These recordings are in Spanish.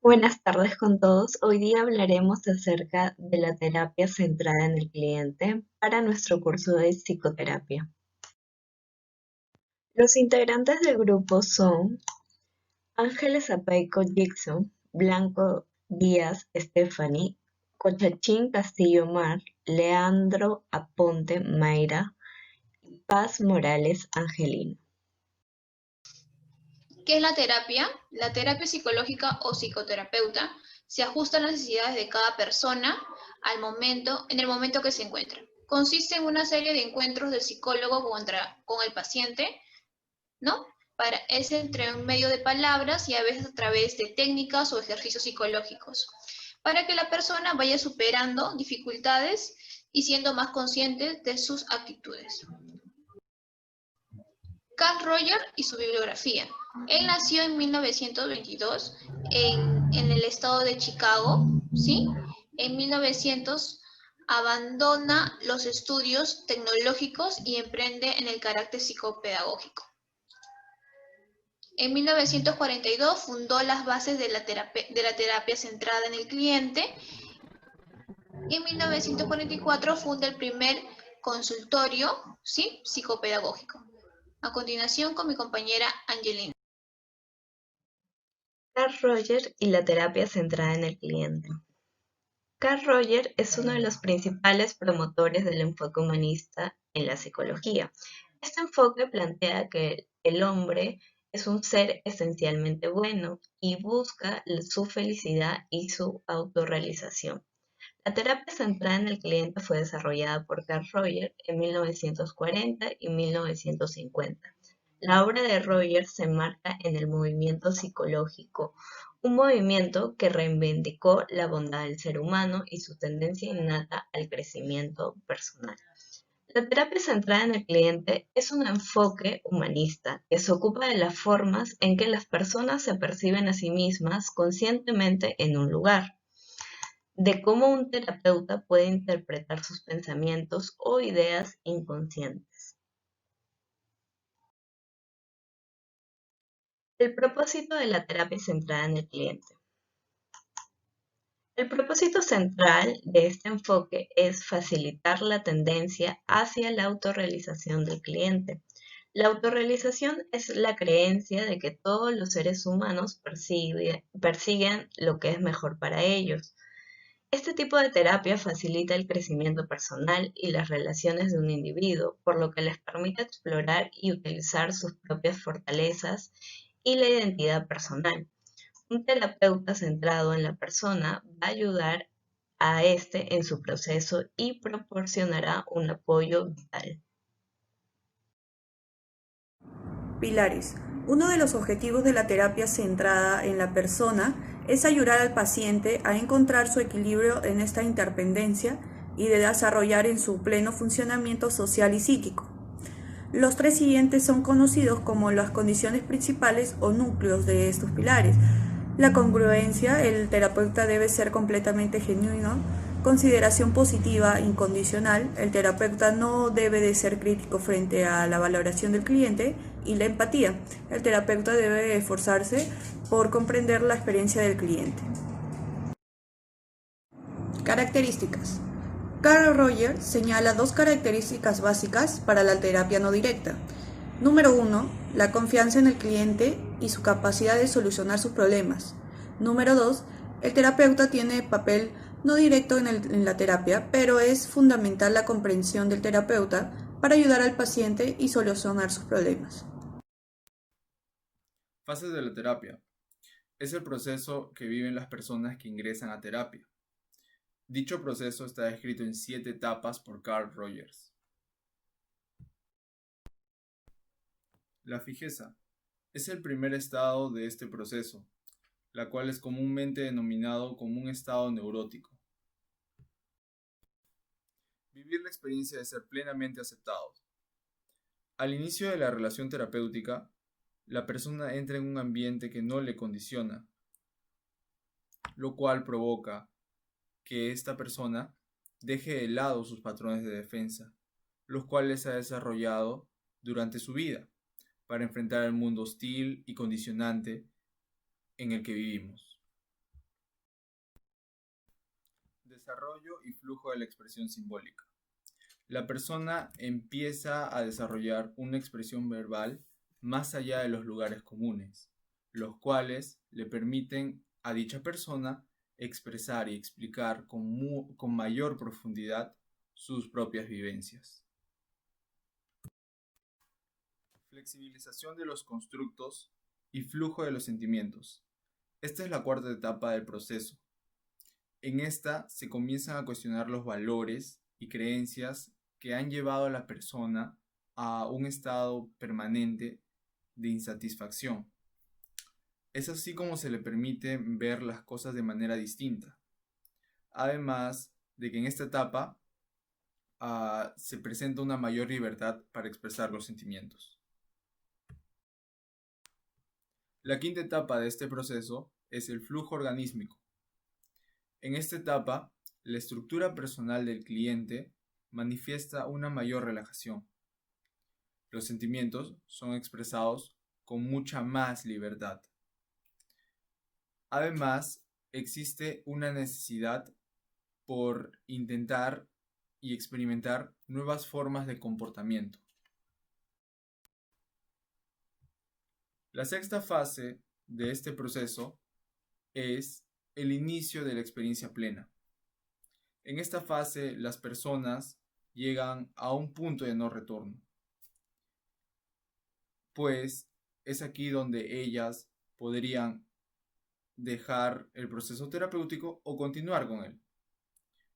Buenas tardes con todos. Hoy día hablaremos acerca de la terapia centrada en el cliente para nuestro curso de psicoterapia. Los integrantes del grupo son Ángeles Apaico Dixon, Blanco Díaz Stephanie, Cochachín Castillo Mar, Leandro Aponte Mayra y Paz Morales Angelino. ¿Qué es la terapia? La terapia psicológica o psicoterapeuta se ajusta a las necesidades de cada persona en el momento que se encuentra. Consiste en una serie de encuentros del psicólogo con el paciente, ¿no? Es entre un medio de palabras y a veces a través de técnicas o ejercicios psicológicos, para que la persona vaya superando dificultades y siendo más consciente de sus actitudes. Carl Rogers y su bibliografía. Él nació en 1922 en el estado de Chicago, ¿sí? En 1900 abandona los estudios tecnológicos y emprende en el carácter psicopedagógico. En 1942 fundó las bases de la terapia centrada en el cliente y en 1944 funda el primer consultorio, ¿sí? Psicopedagógico. A continuación con mi compañera Angelina. Carl Rogers y la terapia centrada en el cliente. Carl Rogers es uno de los principales promotores del enfoque humanista en la psicología. Este enfoque plantea que el hombre es un ser esencialmente bueno y busca su felicidad y su autorrealización. La terapia centrada en el cliente fue desarrollada por Carl Rogers en 1940 y 1950. La obra de Rogers se enmarca en el movimiento psicológico, un movimiento que reivindicó la bondad del ser humano y su tendencia innata al crecimiento personal. La terapia centrada en el cliente es un enfoque humanista que se ocupa de las formas en que las personas se perciben a sí mismas conscientemente en un lugar, de cómo un terapeuta puede interpretar sus pensamientos o ideas inconscientes. El propósito de la terapia centrada en el cliente. El propósito central de este enfoque es facilitar la tendencia hacia la autorrealización del cliente. La autorrealización es la creencia de que todos los seres humanos persiguen lo que es mejor para ellos. Este tipo de terapia facilita el crecimiento personal y las relaciones de un individuo, por lo que les permite explorar y utilizar sus propias fortalezas y la identidad personal. Un terapeuta centrado en la persona va a ayudar a este en su proceso y proporcionará un apoyo vital. Pilares. Uno de los objetivos de la terapia centrada en la persona es ayudar al paciente a encontrar su equilibrio en esta interdependencia y de desarrollar en su pleno funcionamiento social y psíquico. Los tres siguientes son conocidos como las condiciones principales o núcleos de estos pilares. La congruencia, el terapeuta debe ser completamente genuino. Consideración positiva incondicional, el terapeuta no debe de ser crítico frente a la valoración del cliente. Y la empatía, el terapeuta debe esforzarse por comprender la experiencia del cliente. Características. Carl Rogers señala dos características básicas para la terapia no directa. Número 1. La confianza en el cliente y su capacidad de solucionar sus problemas. Número 2. El terapeuta tiene papel no directo en la terapia, pero es fundamental la comprensión del terapeuta para ayudar al paciente y solucionar sus problemas. Fases de la terapia. Es el proceso que viven las personas que ingresan a terapia. Dicho proceso está descrito en 7 etapas por Carl Rogers. La fijeza es el primer estado de este proceso, la cual es comúnmente denominado como un estado neurótico. Vivir la experiencia de ser plenamente aceptados. Al inicio de la relación terapéutica, la persona entra en un ambiente que no le condiciona, lo cual provoca que esta persona deje de lado sus patrones de defensa, los cuales ha desarrollado durante su vida para enfrentar el mundo hostil y condicionante en el que vivimos. Desarrollo y flujo de la expresión simbólica. La persona empieza a desarrollar una expresión verbal más allá de los lugares comunes, los cuales le permiten a dicha persona expresar y explicar con mayor profundidad sus propias vivencias. Flexibilización de los constructos y flujo de los sentimientos. Esta es la cuarta etapa del proceso. En esta se comienzan a cuestionar los valores y creencias que han llevado a la persona a un estado permanente de insatisfacción. Es así como se le permite ver las cosas de manera distinta. Además de que en esta etapa se presenta una mayor libertad para expresar los sentimientos. La quinta etapa de este proceso es el flujo organísmico. En esta etapa, la estructura personal del cliente manifiesta una mayor relajación. Los sentimientos son expresados con mucha más libertad. Además, existe una necesidad por intentar y experimentar nuevas formas de comportamiento. La sexta fase de este proceso es el inicio de la experiencia plena. En esta fase, las personas llegan a un punto de no retorno, pues es aquí donde ellas podrían dejar el proceso terapéutico o continuar con él,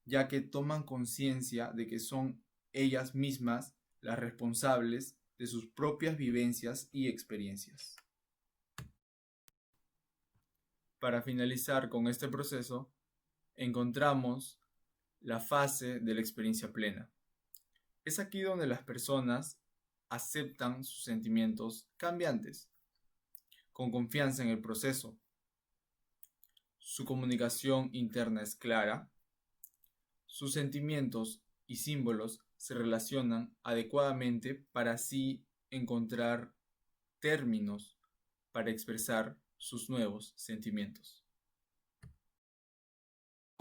ya que toman conciencia de que son ellas mismas las responsables de sus propias vivencias y experiencias. Para finalizar con este proceso, encontramos la fase de la experiencia plena. Es aquí donde las personas aceptan sus sentimientos cambiantes, con confianza en el proceso. Su comunicación interna es clara, sus sentimientos y símbolos se relacionan adecuadamente para así encontrar términos para expresar sus nuevos sentimientos.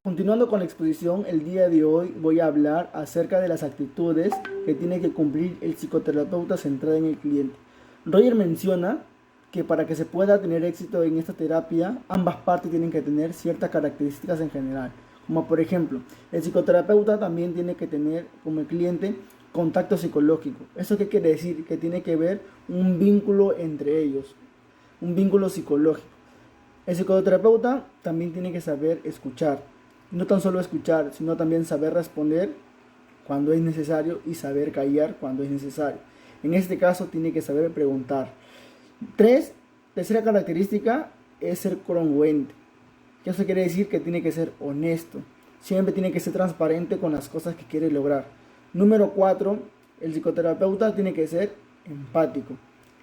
Continuando con la exposición, el día de hoy voy a hablar acerca de las actitudes que tiene que cumplir el psicoterapeuta centrado en el cliente. Roger menciona que para que se pueda tener éxito en esta terapia, ambas partes tienen que tener ciertas características en general, como por ejemplo, el psicoterapeuta también tiene que tener como el cliente contacto psicológico. ¿Eso qué quiere decir? Que tiene que haber un vínculo entre ellos, un vínculo psicológico. El psicoterapeuta también tiene que saber escuchar. No tan solo escuchar, sino también saber responder cuando es necesario y saber callar cuando es necesario. En este caso tiene que saber preguntar. Tercera característica es ser congruente. Eso quiere decir que tiene que ser honesto. Siempre tiene que ser transparente con las cosas que quiere lograr. Número 4, el psicoterapeuta tiene que ser empático.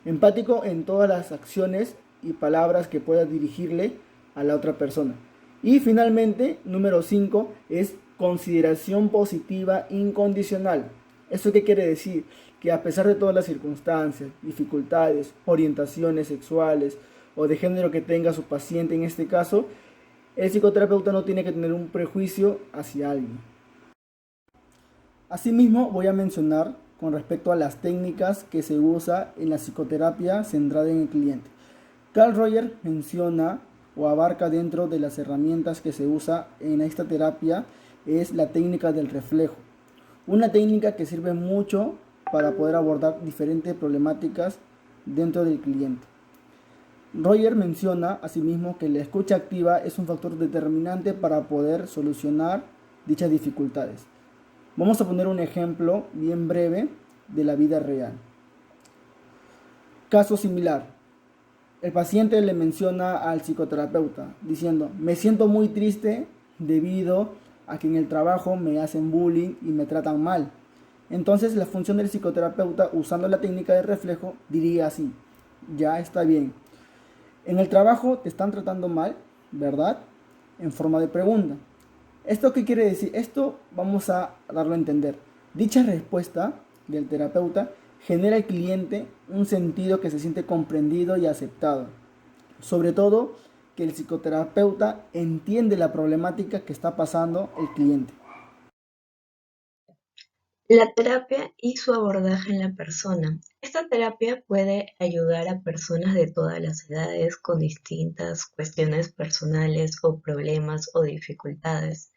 Empático en todas las acciones y palabras que pueda dirigirle a la otra persona. Y finalmente, número 5, es consideración positiva incondicional. ¿Eso qué quiere decir? Que a pesar de todas las circunstancias, dificultades, orientaciones sexuales o de género que tenga su paciente en este caso, el psicoterapeuta no tiene que tener un prejuicio hacia alguien. Asimismo, voy a mencionar con respecto a las técnicas que se usa en la psicoterapia centrada en el cliente. Carl Rogers menciona o abarca dentro de las herramientas que se usa en esta terapia es la técnica del reflejo. Una técnica que sirve mucho para poder abordar diferentes problemáticas dentro del cliente. Rogers menciona asimismo que la escucha activa es un factor determinante para poder solucionar dichas dificultades. Vamos a poner un ejemplo bien breve de la vida real. Caso similar. El paciente le menciona al psicoterapeuta diciendo: me siento muy triste debido a que en el trabajo me hacen bullying y me tratan mal. Entonces la función del psicoterapeuta, usando la técnica de reflejo, diría así: ya está bien. En el trabajo te están tratando mal, ¿verdad? En forma de pregunta. ¿Esto qué quiere decir? Esto vamos a darlo a entender. Dicha respuesta del terapeuta genera al cliente un sentido que se siente comprendido y aceptado. Sobre todo, que el psicoterapeuta entiende la problemática que está pasando el cliente. La terapia y su abordaje en la persona. Esta terapia puede ayudar a personas de todas las edades con distintas cuestiones personales o problemas o dificultades.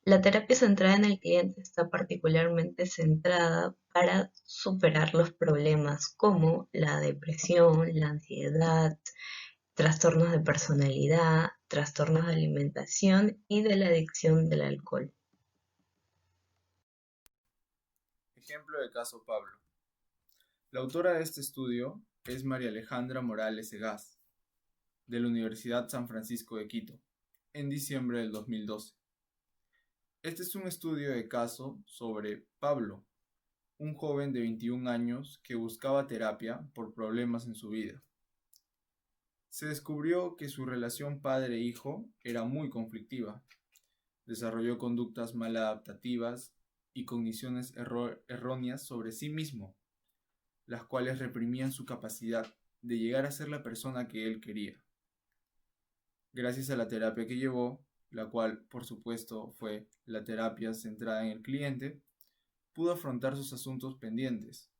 La terapia centrada en el cliente está particularmente centrada para superar los problemas como la depresión, la ansiedad, trastornos de personalidad, trastornos de alimentación y de la adicción del alcohol. Ejemplo de caso Pablo. La autora de este estudio es María Alejandra Morales Egaz, de la Universidad San Francisco de Quito, en diciembre del 2012. Este es un estudio de caso sobre Pablo, un joven de 21 años que buscaba terapia por problemas en su vida. Se descubrió que su relación padre-hijo era muy conflictiva. Desarrolló conductas maladaptativas y cogniciones erróneas sobre sí mismo, las cuales reprimían su capacidad de llegar a ser la persona que él quería. Gracias a la terapia que llevó, la cual por supuesto fue la terapia centrada en el cliente, pudo afrontar sus asuntos pendientes,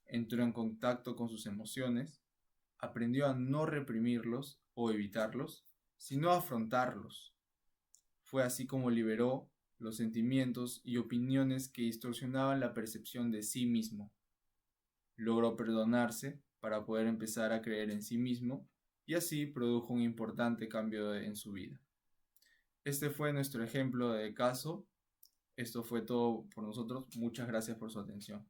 entró en contacto con sus emociones, aprendió a no reprimirlos o evitarlos, sino a afrontarlos. Fue así como liberó los sentimientos y opiniones que distorsionaban la percepción de sí mismo. Logró perdonarse para poder empezar a creer en sí mismo y así produjo un importante cambio en su vida. Este fue nuestro ejemplo de caso. Esto fue todo por nosotros. Muchas gracias por su atención.